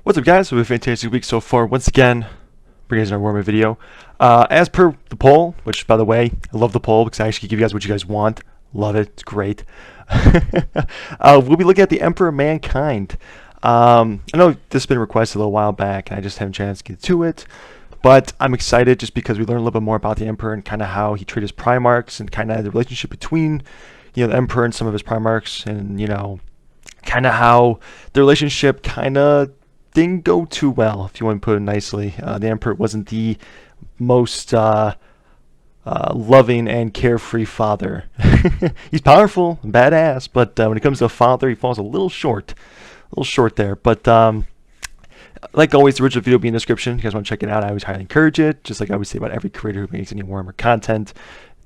What's up, guys? We have a fantastic week so far. Once again, bringing us another Warhammer video. As per the poll, which, by the way, I love the poll because I actually give you guys what you guys want. Love it. It's great. We'll be looking at the Emperor of Mankind. I know this has been requested a little while back, and I just haven't had a chance to get to it. But I'm excited just because we learn a little bit more about the Emperor and kind of how he treated his Primarchs and kind of the relationship between, the Emperor and some of his Primarchs, and, kind of how the relationship kind of didn't go too well, if you want to put it nicely. The Emperor wasn't the most loving and carefree father. He's powerful and badass, but when it comes to a father, he falls a little short there. But like always, the original video will be in the description. If you guys want to check it out, I always highly encourage it. Just like I always say about every creator who makes any Warhammer content,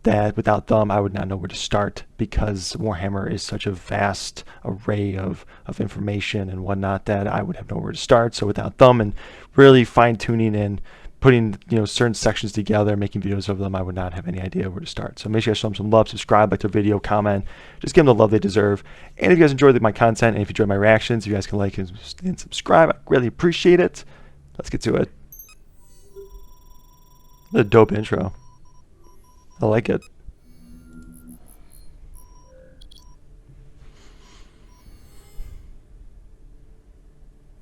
that without them, I would not know where to start, because Warhammer is such a vast array of information and whatnot that I would have nowhere to start. So without them and really fine-tuning and putting certain sections together, making videos of them, I would not have any idea where to start. So make sure you guys show them some love, subscribe, like their video, comment, just give them the love they deserve. And if you guys enjoy my content and if you enjoy my reactions, you guys can like and subscribe. I really appreciate it. Let's get to it. What a dope intro. I like it.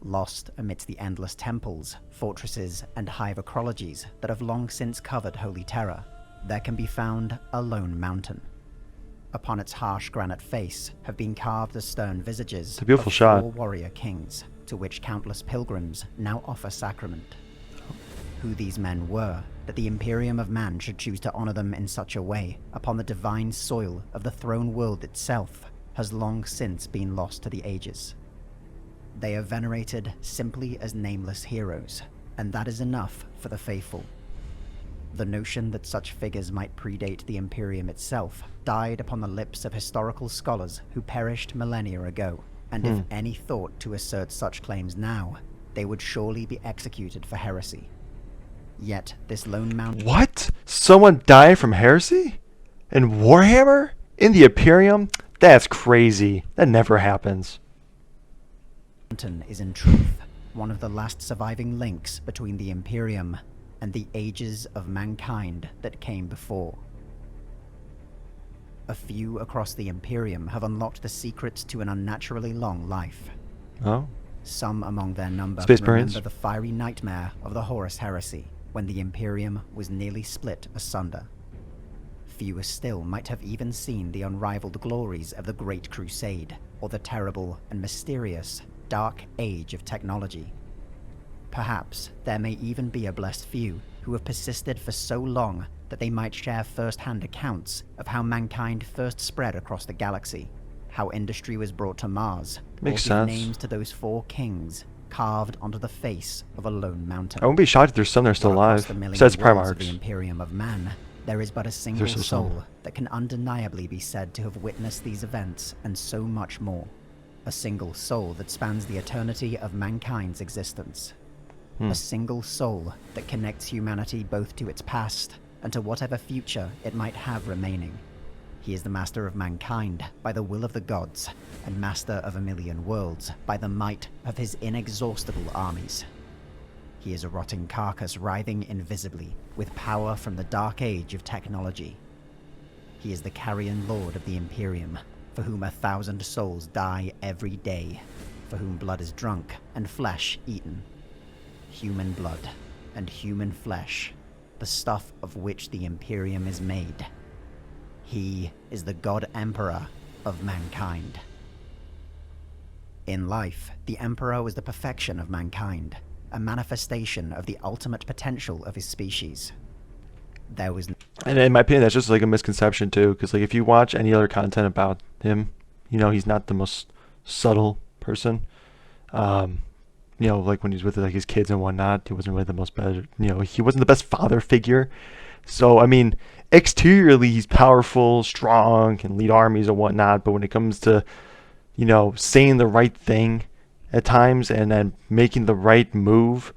Lost amidst the endless temples, fortresses, and hive ecologies that have long since covered Holy Terror, there can be found a lone mountain. Upon its harsh granite face have been carved the stern visages it's a beautiful of shot. 4 warrior kings, to which countless pilgrims now offer sacrament. Who these men were, that the Imperium of Man should choose to honor them in such a way upon the divine soil of the throne world itself, has long since been lost to the ages. They are venerated simply as nameless heroes, and that is enough for the faithful. The notion that such figures might predate the Imperium itself died upon the lips of historical scholars who perished millennia ago, and if any thought to assert such claims now, they would surely be executed for heresy. Yet this lone mountain... What? Someone died from heresy? In Warhammer? In the Imperium? That's crazy. That never happens. Mountain is in truth one of the last surviving links between the Imperium and the ages of mankind that came before. A few across the Imperium have unlocked the secrets to an unnaturally long life. Oh? Some among their number Space remember Marines? the fiery nightmare of the Horus Heresy, when the Imperium was nearly split asunder. Fewer still might have even seen the unrivaled glories of the Great Crusade, or the terrible and mysterious Dark Age of technology. Perhaps there may even be a blessed few who have persisted for so long that they might share first-hand accounts of how mankind first spread across the galaxy, how industry was brought to Mars, Makes or give sense. names to those 4 kings carved onto the face of a lone mountain. I won't be shocked if there's some that are still Across alive. the million Besides worlds of the Primarchs. Imperium of Man, there is but a single There's still soul some. that can undeniably be said to have witnessed these events and so much more. A single soul that spans the eternity of mankind's existence. A single soul that connects humanity both to its past and to whatever future it might have remaining. He is the master of mankind by the will of the gods, and master of a million worlds by the might of his inexhaustible armies. He is a rotting carcass writhing invisibly, with power from the dark age of technology. He is the carrion lord of the Imperium, for whom 1,000 souls die every day, for whom blood is drunk and flesh eaten. Human blood and human flesh, the stuff of which the Imperium is made. He is the God Emperor of mankind. In life, the Emperor was the perfection of mankind, a manifestation of the ultimate potential of his species. There was... And in my opinion, that's just like a misconception too, because like if you watch any other content about him, he's not the most subtle person. Like when he's with like his kids and whatnot, he wasn't really the most better. He wasn't the best father figure. So I mean, exteriorly he's powerful, strong, can lead armies and whatnot. But when it comes to, saying the right thing at times and then making the right move,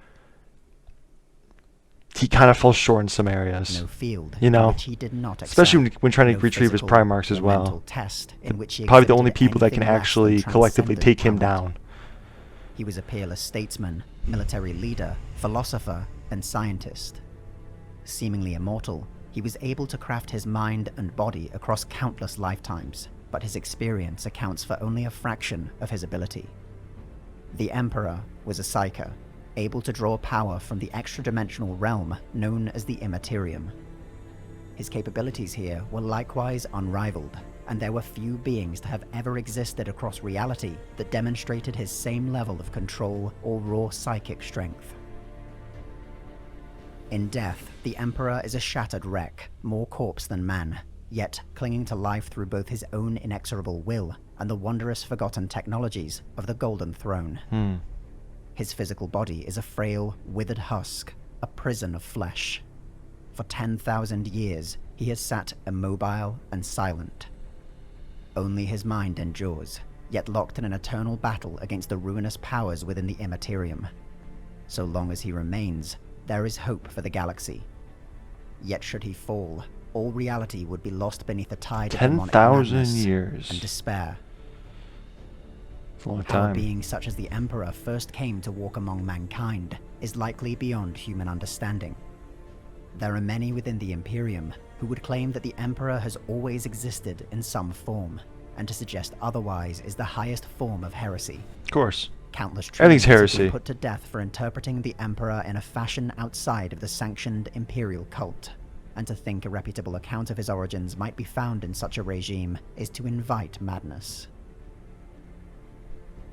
he kind of fell short in some areas. No field in which he did not excel. Especially when trying to No retrieve his physical Primarchs as or well. mental test in which he Probably the only exhibited people that can anything less than actually collectively transcendent take him talent. down. He was a peerless statesman, military leader, philosopher, and scientist. Seemingly immortal, he was able to craft his mind and body across countless lifetimes, but his experience accounts for only a fraction of his ability. The Emperor was a psyker, able to draw power from the extra-dimensional realm known as the Immaterium. His capabilities here were likewise unrivaled, and there were few beings to have ever existed across reality that demonstrated his same level of control or raw psychic strength. In death, the Emperor is a shattered wreck, more corpse than man, yet clinging to life through both his own inexorable will and the wondrous forgotten technologies of the Golden Throne. His physical body is a frail, withered husk, a prison of flesh. For 10,000 years, he has sat immobile and silent. Only his mind endures, yet locked in an eternal battle against the ruinous powers within the Immaterium. So long as he remains, there is hope for the galaxy. Yet should he fall, all reality would be lost beneath the tide of demonic 10,000 madness years. and despair. It's a long How a time. being such as the Emperor first came to walk among mankind is likely beyond human understanding. There are many within the Imperium who would claim that the Emperor has always existed in some form, and to suggest otherwise is the highest form of heresy. Of course. Countless Everything's Trinians have heresy. been put to death for interpreting the Emperor in a fashion outside of the sanctioned Imperial cult, and to think a reputable account of his origins might be found in such a regime is to invite madness.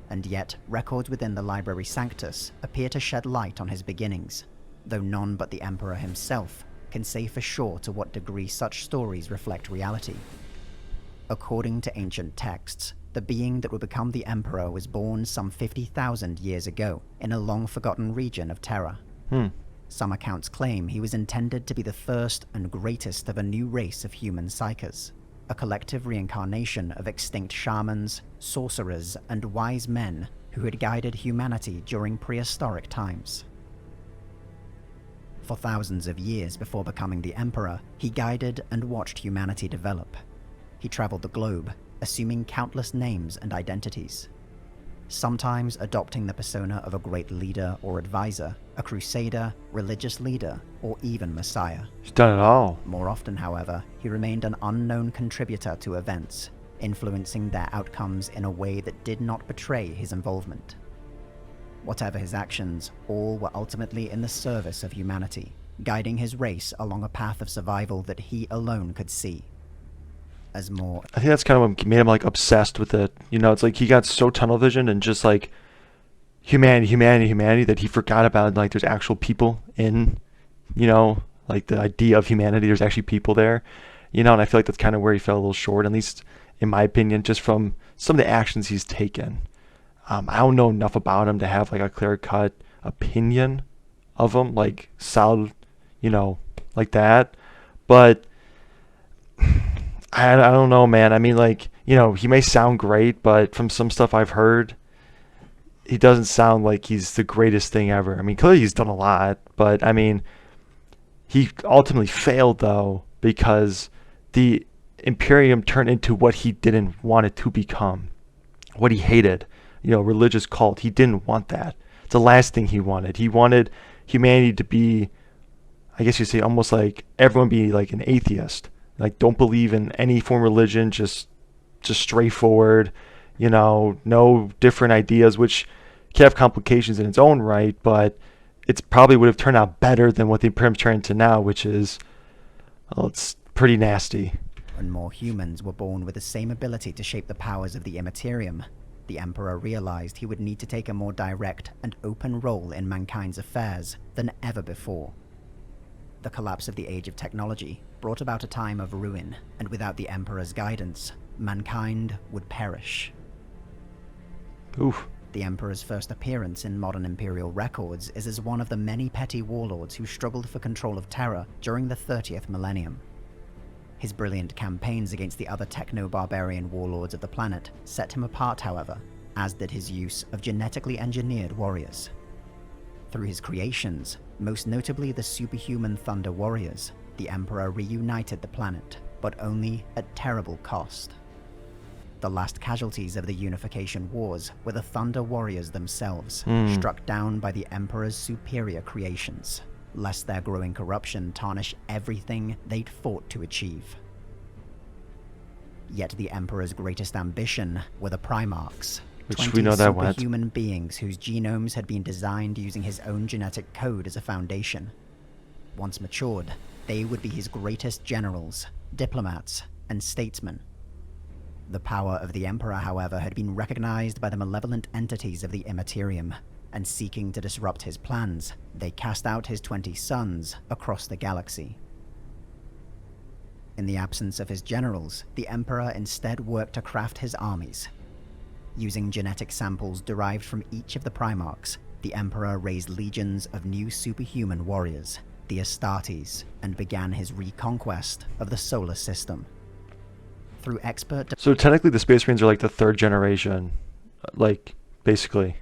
And yet, records within the Library Sanctus appear to shed light on his beginnings, though none but the Emperor himself can say for sure to what degree such stories reflect reality. According to ancient texts, the being that would become the Emperor was born some 50,000 years ago in a long-forgotten region of Terra. Some accounts claim he was intended to be the first and greatest of a new race of human psykers, a collective reincarnation of extinct shamans, sorcerers, and wise men who had guided humanity during prehistoric times. For thousands of years before becoming the Emperor, he guided and watched humanity develop. He traveled the globe, assuming countless names and identities, sometimes adopting the persona of a great leader or advisor, a crusader, religious leader, or even messiah. He's done it all. More often, however, he remained an unknown contributor to events, influencing their outcomes in a way that did not betray his involvement. Whatever his actions, all were ultimately in the service of humanity, guiding his race along a path of survival that he alone could see. As more I think that's kind of what made him like obsessed with it. You know, it's like he got so tunnel vision and just like humanity that he forgot about like there's actual people in, you know, like the idea of humanity. There's actually people there, you know, and I feel like that's kind of where he fell a little short, at least in my opinion, just from some of the actions he's taken. I don't know enough about him to have like a clear-cut opinion of him, like solid, you know, like that. But I don't know, man. I mean, like, you know, he may sound great, but from some stuff I've heard, he doesn't sound like he's the greatest thing ever. I mean, clearly he's done a lot, but I mean, he ultimately failed though because the Imperium turned into what he didn't want it to become, what he hated. You know, religious cult. He didn't want that. It's the last thing he wanted. He wanted humanity to be, I guess you say, almost like everyone be like an atheist. Like, don't believe in any form of religion, just straightforward, you know, no different ideas, which can have complications in its own right, but it's probably would have turned out better than what the Imperium's turned into now, which is, well, it's pretty nasty. and more humans were born with the same ability to shape the powers of the Immaterium, the Emperor realized he would need to take a more direct and open role in mankind's affairs than ever before. The collapse of the Age of Technology brought about a time of ruin, and without the Emperor's guidance, mankind would perish. Oof. The Emperor's first appearance in modern Imperial records is as one of the many petty warlords who struggled for control of Terra during the 30th millennium. His brilliant campaigns against the other techno-barbarian warlords of the planet set him apart, however, as did his use of genetically engineered warriors. Through his creations, most notably the superhuman Thunder Warriors, the Emperor reunited the planet, but only at terrible cost. The last casualties of the Unification Wars were the Thunder Warriors themselves, struck down by the Emperor's superior creations, lest their growing corruption tarnish everything they'd fought to achieve. Yet the Emperor's greatest ambition were the Primarchs, Which we know that what? superhuman beings whose genomes had been designed using his own genetic code as a foundation. Once matured, they would be his greatest generals, diplomats, and statesmen. The power of the Emperor, however, had been recognized by the malevolent entities of the Immaterium, and seeking to disrupt his plans, they cast out his 20 sons across the galaxy. In the absence of his generals, the Emperor instead worked to craft his armies. Using genetic samples derived from each of the Primarchs, the Emperor raised legions of new superhuman warriors, the Astartes, and began his reconquest of the solar system. Through expert So technically the Space Marines are like the third generation, like, basically.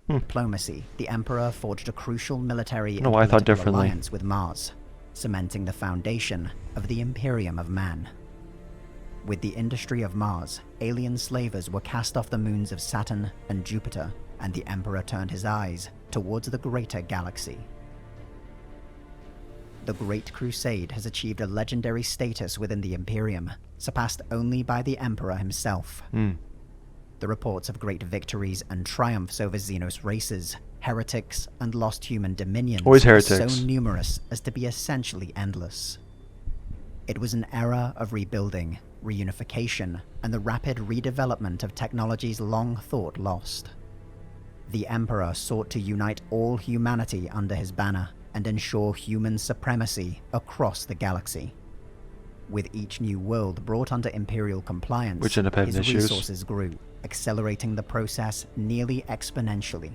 diplomacy, the Emperor forged a crucial military and I thought political differently. alliance with Mars, cementing the foundation of the Imperium of Man. With the industry of Mars, alien slavers were cast off the moons of Saturn and Jupiter, and the Emperor turned his eyes towards the greater galaxy. The Great Crusade has achieved a legendary status within the Imperium, surpassed only by the Emperor himself. The reports of great victories and triumphs over Xenos races, heretics, and lost human dominions Always were heretics. so numerous as to be essentially endless. It was an era of rebuilding, reunification, and the rapid redevelopment of technologies long thought lost. The Emperor sought to unite all humanity under his banner and ensure human supremacy across the galaxy. With each new world brought under Imperial compliance, Which end up having his issues. resources grew, accelerating the process nearly exponentially.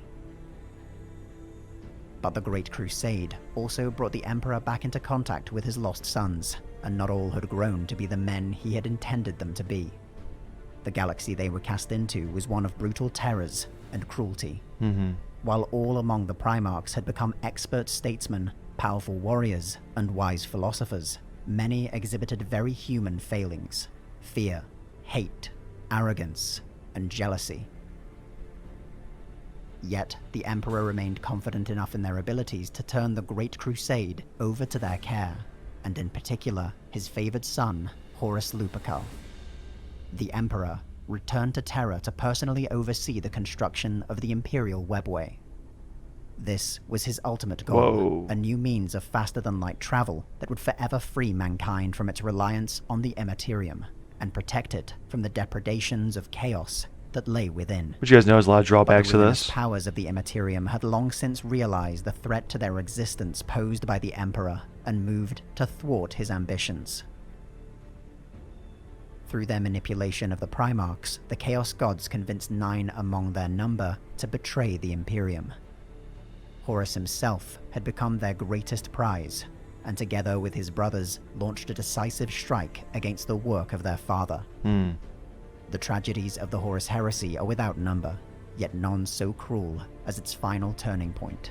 But the Great Crusade also brought the Emperor back into contact with his lost sons, and not all had grown to be the men he had intended them to be. The galaxy they were cast into was one of brutal terrors and cruelty. While all among the Primarchs had become expert statesmen, powerful warriors, and wise philosophers, many exhibited very human failings: fear, hate, arrogance, and jealousy. Yet, the Emperor remained confident enough in their abilities to turn the Great Crusade over to their care, and in particular, his favored son, Horus Lupercal. The Emperor returned to Terra to personally oversee the construction of the Imperial Webway. This was his ultimate goal, Whoa. a new means of faster-than-light travel that would forever free mankind from its reliance on the Immaterium, and protect it from the depredations of chaos that lay within. Which you guys know has a lot of But drawbacks the to ruinous this. powers of the Immaterium had long since realized the threat to their existence posed by the Emperor, and moved to thwart his ambitions. Through their manipulation of the Primarchs, the Chaos Gods convinced 9 among their number to betray the Imperium. Horus himself had become their greatest prize, and together with his brothers launched a decisive strike against the work of their father. The tragedies of the Horus heresy are without number, yet none so cruel as its final turning point.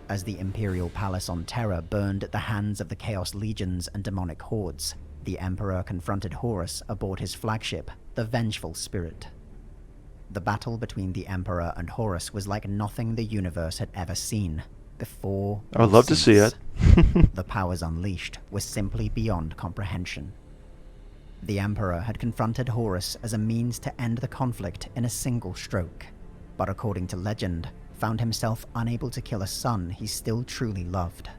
As the Imperial Palace on Terra burned at the hands of the Chaos Legions and demonic hordes, the Emperor confronted Horus aboard his flagship, the Vengeful Spirit. The battle between the Emperor and Horus was like nothing the universe had ever seen, before I would or love to see since. it. The powers unleashed were simply beyond comprehension. The Emperor had confronted Horus as a means to end the conflict in a single stroke, but according to legend, found himself unable to kill a son he still truly loved.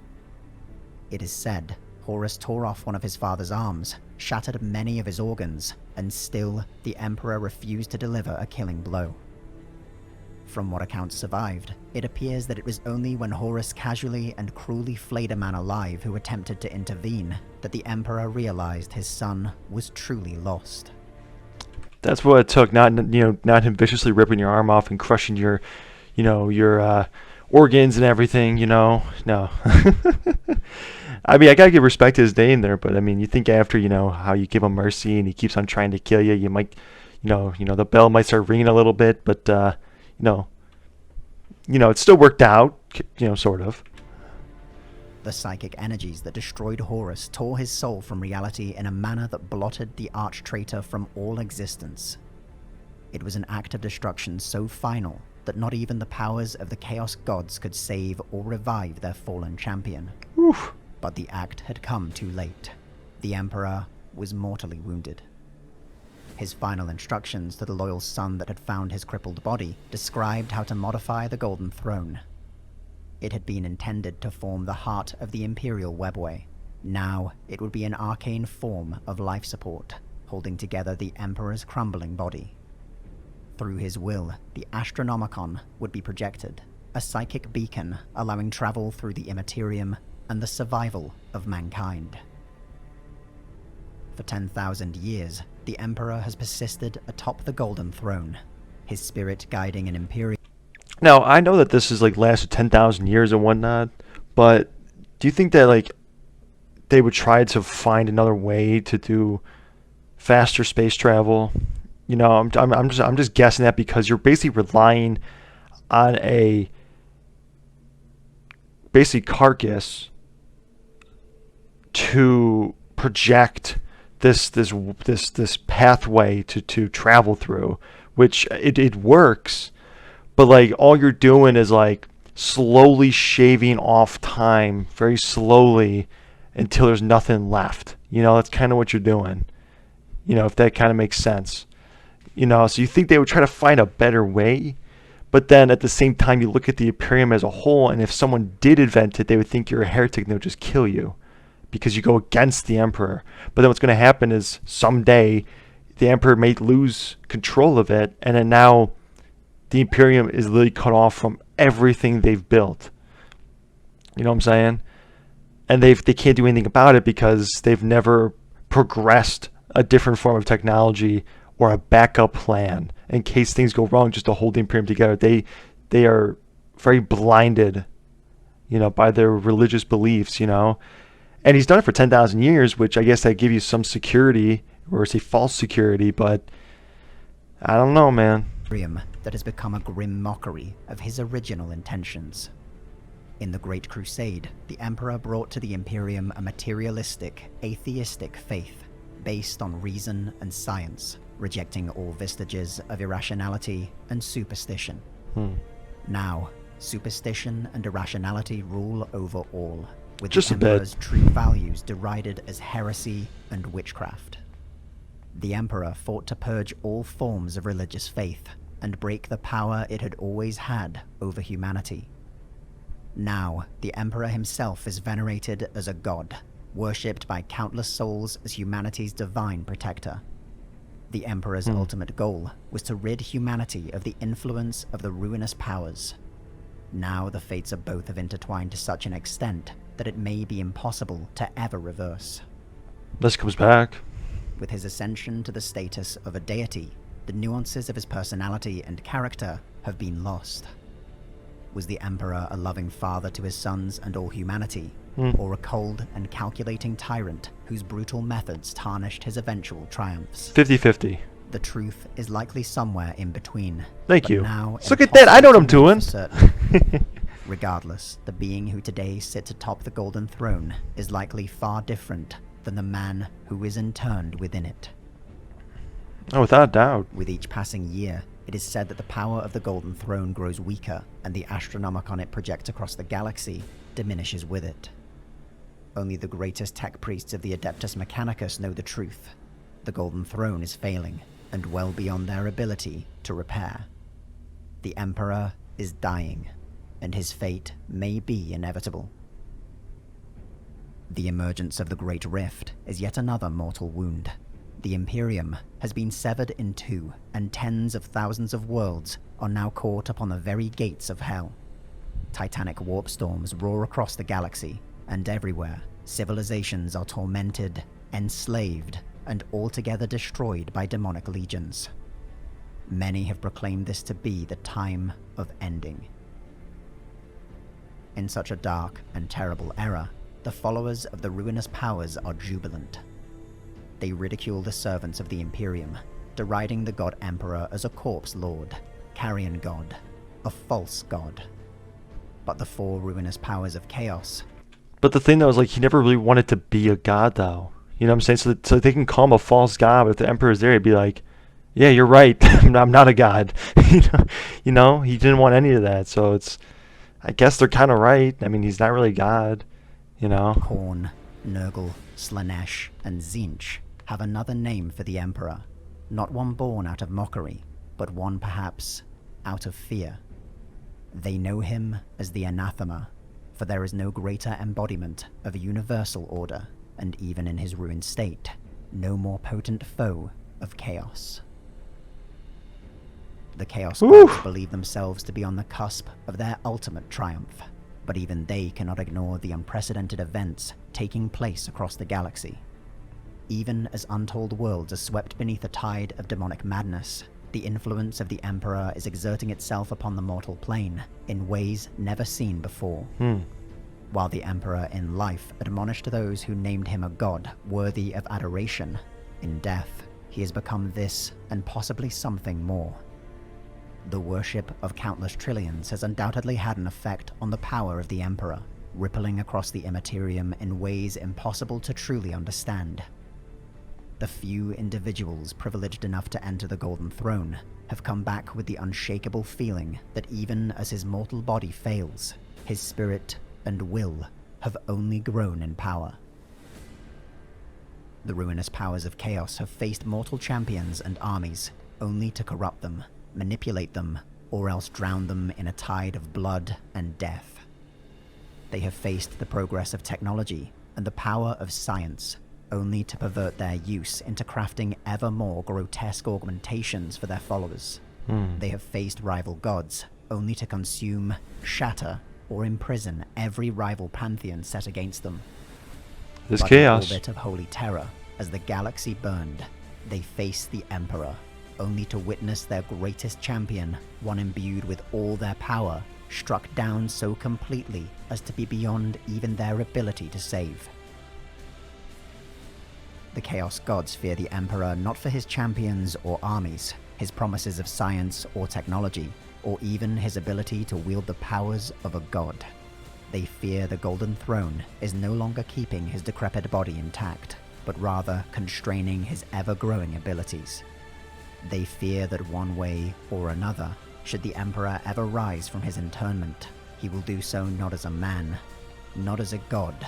It is said Horus tore off one of his father's arms, shattered many of his organs, and still the Emperor refused to deliver a killing blow. From what accounts survived, it appears that it was only when Horus casually and cruelly flayed a man alive who attempted to intervene that the Emperor realized his son was truly lost. That's what it took, not not him viciously ripping your arm off and crushing your organs and everything. No. I mean, I gotta give respect to his name there, but I mean, you think after how you give him mercy and he keeps on trying to kill you, you might, the bell might start ringing a little bit, but it still worked out, sort of. The psychic energies that destroyed Horus tore his soul from reality in a manner that blotted the arch-traitor from all existence. It was an act of destruction so final that not even the powers of the Chaos Gods could save or revive their fallen champion. Oof. But the act had come too late. The Emperor was mortally wounded. His final instructions to the loyal son that had found his crippled body described how to modify the Golden Throne. It had been intended to form the heart of the Imperial Webway. Now it would be an arcane form of life support, holding together the Emperor's crumbling body. Through his will, the Astronomicon would be projected, a psychic beacon allowing travel through the Immaterium and the survival of mankind. For 10,000 years, the Emperor has persisted atop the Golden Throne, his spirit guiding an Imperial... Now, I know that this is like lasted 10,000 years and whatnot, but do you think that like they would try to find another way to do faster space travel? You know, I'm just guessing that because you're basically relying on a basic carcass to project this pathway to travel through, which it works, but like all you're doing is like slowly shaving off time very slowly until there's nothing left. You know, that's kind of what you're doing. You know, if that kind of makes sense. You know, so you think they would try to find a better way, but then at the same time you look at the Imperium as a whole, and if someone did invent it, they would think you're a heretic and they would just kill you because you go against the Emperor. But then what's going to happen is someday the Emperor may lose control of it, and then now the Imperium is literally cut off from everything they've built. You know what I'm saying? And they can't do anything about it because they've never progressed a different form of technology or a backup plan in case things go wrong, just to hold the Imperium together. They are very blinded, you know, by their religious beliefs, you know. And he's done it for 10,000 years, which I guess that give you some security, or say false security, but I don't know, man. That has become a grim mockery of his original intentions. In the Great Crusade, the Emperor brought to the Imperium a materialistic, atheistic faith based on reason and science, rejecting all vestiges of irrationality and superstition. Now, superstition and irrationality rule over all, with just the Emperor's true values derided as heresy and witchcraft. The Emperor fought to purge all forms of religious faith and break the power it had always had over humanity. Now, the Emperor himself is venerated as a god, worshipped by countless souls as humanity's divine protector. The Emperor's ultimate goal was to rid humanity of the influence of the ruinous powers. Now the fates of both have intertwined to such an extent that it may be impossible to ever reverse. This comes back. With his ascension to the status of a deity, the nuances of his personality and character have been lost. Was the Emperor a loving father to his sons and all humanity, or a cold and calculating tyrant whose brutal methods tarnished his eventual triumphs? 50-50. The truth is likely somewhere in between. Thank you. Now, look at that, I know what I'm doing. Regardless, the being who today sits atop the Golden Throne is likely far different than the man who is interned within it. Oh, without a doubt. With each passing year, it is said that the power of the Golden Throne grows weaker, and the Astronomicon it projects across the galaxy diminishes with it. Only the greatest tech priests of the Adeptus Mechanicus know the truth. The Golden Throne is failing, and well beyond their ability to repair. The Emperor is dying, and his fate may be inevitable. The emergence of the Great Rift is yet another mortal wound. The Imperium has been severed in two, and tens of thousands of worlds are now caught upon the very gates of hell. Titanic warp storms roar across the galaxy, and everywhere, civilizations are tormented, enslaved, and altogether destroyed by demonic legions. Many have proclaimed this to be the time of ending. In such a dark and terrible era, the followers of the ruinous powers are jubilant. They ridicule the servants of the Imperium, deriding the god Emperor as a corpse lord, carrion god, a false god. But the four ruinous powers of chaos But the thing though is like he never really wanted to be a god though. You know what I'm saying? So they can call him a false god, but if the emperor's there, he'd be like, yeah, you're right. I'm not a god. He didn't want any of that. So I guess they're kind of right. I mean, he's not really God, you know. Horn, Nurgle, Slanesh, and Tzeentch have another name for the Emperor. Not one born out of mockery, but one perhaps out of fear. They know him as the Anathema, for there is no greater embodiment of a universal order, and even in his ruined state, no more potent foe of chaos. The Chaos Gods believe themselves to be on the cusp of their ultimate triumph, but even they cannot ignore the unprecedented events taking place across the galaxy. Even as untold worlds are swept beneath a tide of demonic madness, the influence of the Emperor is exerting itself upon the mortal plane in ways never seen before. While the Emperor in life admonished those who named him a god worthy of adoration, in death he has become this and possibly something more. The worship of countless trillions has undoubtedly had an effect on the power of the Emperor, rippling across the Immaterium in ways impossible to truly understand. The few individuals privileged enough to enter the Golden Throne have come back with the unshakable feeling that even as his mortal body fails, his spirit and will have only grown in power. The ruinous powers of chaos have faced mortal champions and armies, only to corrupt them, manipulate them, or else drown them in a tide of blood and death. They have faced the progress of technology and the power of science, only to pervert their use into crafting ever more grotesque augmentations for their followers. They have faced rival gods, only to consume, shatter, or imprison every rival pantheon set against them. There's But chaos. in a bit of holy terror, as the galaxy burned, they faced the Emperor, only to witness their greatest champion, one imbued with all their power, struck down so completely as to be beyond even their ability to save. The Chaos Gods fear the Emperor not for his champions or armies, his promises of science or technology, or even his ability to wield the powers of a god. They fear the Golden Throne is no longer keeping his decrepit body intact, but rather constraining his ever-growing abilities. They fear that one way or another, should the Emperor ever rise from his internment, he will do so not as a man, not as a god,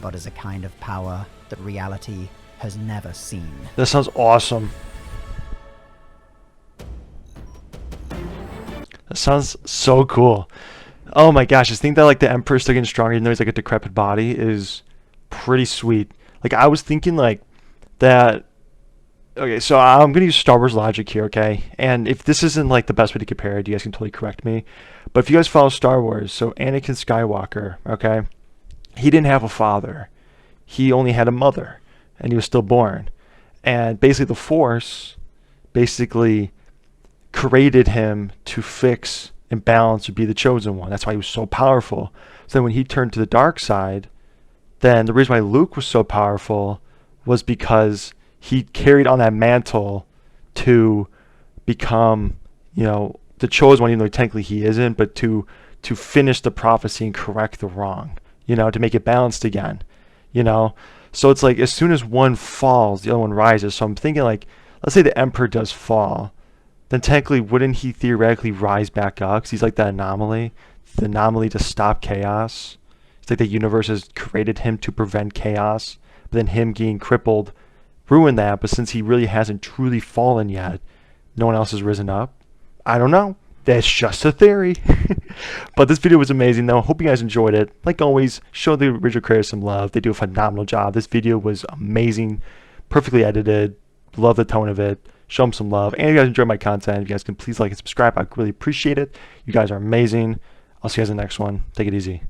but as a kind of power that reality has never seen. That sounds awesome. That sounds so cool. Oh my gosh, just think that like the Emperor's still getting stronger even though he's like a decrepit body is pretty sweet. Like I was thinking like that. Okay, so I'm gonna use Star Wars logic here, okay? And if this isn't like the best way to compare it, you guys can totally correct me. But if you guys follow Star Wars, so Anakin Skywalker, okay, he didn't have a father. He only had a mother, and he was still and basically the Force basically created him to fix and balance, to be the chosen one. That's why he was so powerful. So then when he turned to the dark side, then the reason why Luke was so powerful was because he carried on that mantle to become, the chosen one, even though technically he isn't, but to finish the prophecy and correct the wrong, to make it balanced again, So it's like as soon as one falls, the other one rises. So I'm thinking like, let's say the Emperor does fall, then technically wouldn't he theoretically rise back up? Because he's like the anomaly to stop chaos. It's like the universe has created him to prevent chaos, but then him getting crippled ruined that. But since he really hasn't truly fallen yet, no one else has risen up. I don't know. That's just a theory. But this video was amazing though. Hope you guys enjoyed it. Like always, show the original creators some love. They do a phenomenal job. This video was amazing, perfectly edited. Love the tone of it. Show them some love. And if you guys enjoy my content, if you guys can please like and subscribe, I'd really appreciate it. You guys are amazing. I'll see you guys in the next one. Take it easy.